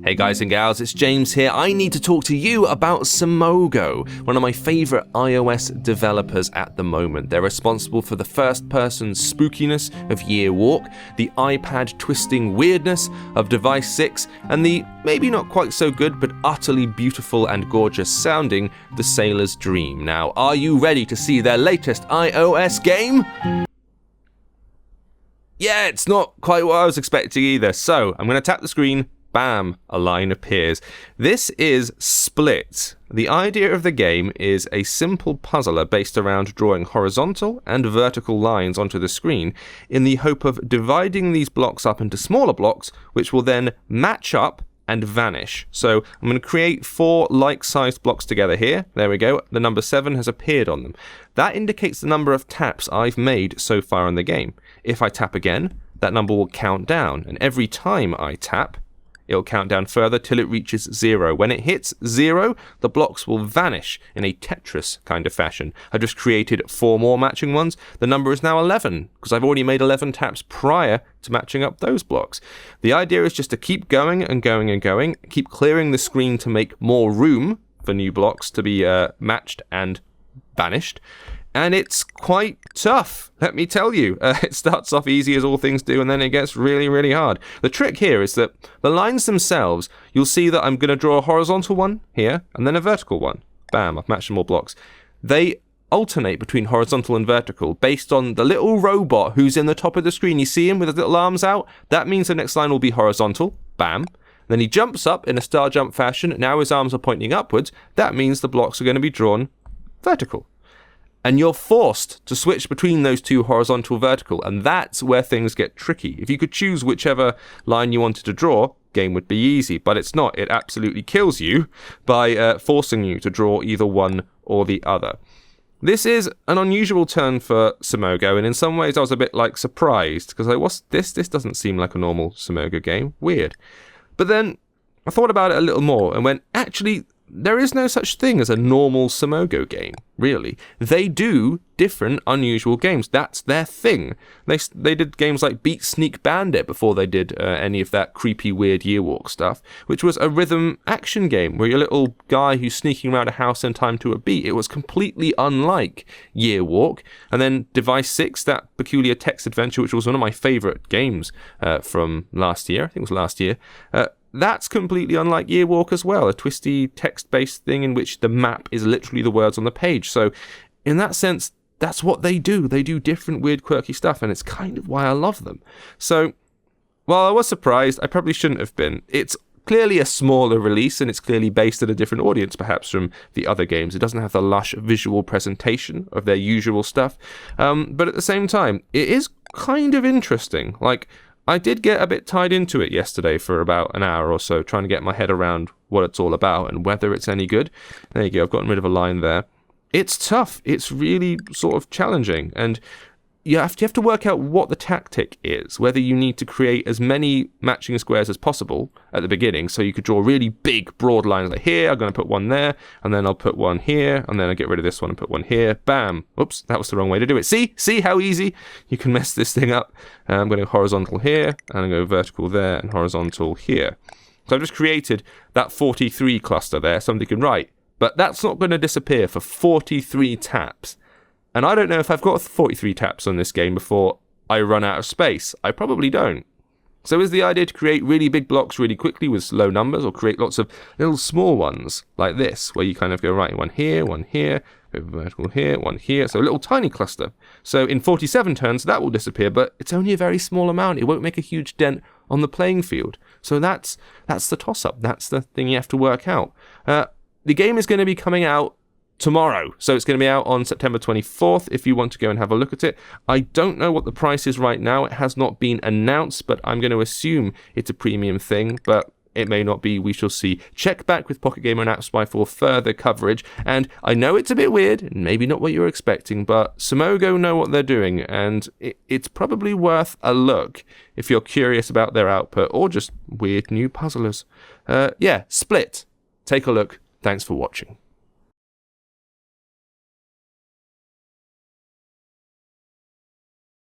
Hey guys and gals, it's James here. I need to talk to you about SIMOGO, one of my favourite iOS developers at the moment. They're responsible for the first-person spookiness of Year Walk, the iPad twisting weirdness of Device 6, and the maybe not quite so good but utterly beautiful and gorgeous sounding The Sailor's Dream. Now, are you ready to see their latest iOS game? Yeah, it's not quite what I was expecting either. So, I'm going to tap the screen. Bam, a line appears. This is Spl-t. The idea of the game is a simple puzzler based around drawing horizontal and vertical lines onto the screen in the hope of dividing these blocks up into smaller blocks, which will then match up and vanish. So I'm going to create 4 like-sized blocks together here. There we go. The number 7 has appeared on them. That indicates the number of taps I've made so far in the game. If I tap again, that number will count down, and every time I tap, it'll count down further till it reaches 0. When it hits 0, the blocks will vanish in a Tetris kind of fashion. I just created 4 more matching ones. The number is now 11, because I've already made 11 taps prior to matching up those blocks. The idea is just to keep going and going and going, keep clearing the screen to make more room for new blocks to be matched and vanished. And it's quite tough, let me tell you. It starts off easy as all things do, and then it gets really, really hard. The trick here is that the lines themselves, you'll see that I'm going to draw a horizontal one here, and then a vertical one. Bam, I've matched them all blocks. They alternate between horizontal and vertical based on the little robot who's in the top of the screen. You see him with his little arms out? That means the next line will be horizontal. Bam. Then he jumps up in a star jump fashion. Now his arms are pointing upwards. That means the blocks are going to be drawn vertical. And you're forced to switch between those two horizontal vertical, and that's where things get tricky. If you could choose whichever line you wanted to draw, game would be easy, but it's not. It absolutely kills you by forcing you to draw either one or the other. This is an unusual turn for SIMOGO, and in some ways I was a bit surprised, because what's this? This doesn't seem like a normal SIMOGO game. Weird. But then I thought about it a little more and went, actually, there is no such thing as a normal SIMOGO game, really. They do different, unusual games. That's their thing. They did games like Beat Sneak Bandit before they did any of that creepy, weird Yearwalk stuff, which was a rhythm action game where you're a little guy who's sneaking around a house in time to a beat. It was completely unlike Yearwalk. And then Device 6, that peculiar text adventure, which was one of my favourite games from last year. I think it was last year. That's completely unlike Yearwalk as well, a twisty text-based thing in which the map is literally the words on the page. So in that sense, that's what they do. They do different, weird, quirky stuff, and it's kind of why I love them. So while I was surprised, I probably shouldn't have been. It's clearly a smaller release, and it's clearly based at a different audience, perhaps, from the other games. It doesn't have the lush visual presentation of their usual stuff. But at the same time, it is kind of interesting. I did get a bit tied into it yesterday for about an hour or so, trying to get my head around what it's all about and whether it's any good. There you go, I've gotten rid of a line there. It's tough. It's really sort of challenging, and you have to work out what the tactic is, whether you need to create as many matching squares as possible at the beginning, so you could draw really big, broad lines like here, I'm going to put one there, and then I'll put one here, and then I'll get rid of this one and put one here. Bam! Oops, that was the wrong way to do it. See how easy you can mess this thing up? I'm going to go horizontal here, and I'm going to go vertical there, and horizontal here. So I've just created that 43 cluster there, somebody can write, but that's not going to disappear for 43 taps. And I don't know if I've got 43 taps on this game before I run out of space. I probably don't. So is the idea to create really big blocks really quickly with low numbers, or create lots of little small ones like this, where you kind of go, right, one here, vertical here, one here, so a little tiny cluster. So in 47 turns, that will disappear, but it's only a very small amount. It won't make a huge dent on the playing field. So that's the toss-up. That's the thing you have to work out. The game is going to be coming out tomorrow, so it's going to be out on September 24th if you want to go and have a look at it. I don't know what the price is right now. It has not been announced, but I'm going to assume it's a premium thing, but it may not be. We shall see. Check back with Pocket Gamer and AppSpy for further coverage, and I know it's a bit weird and maybe not what you're expecting, but SIMOGO know what they're doing, and it's probably worth a look if you're curious about their output or just weird new puzzlers. Spl-t. Take a look. Thanks for watching.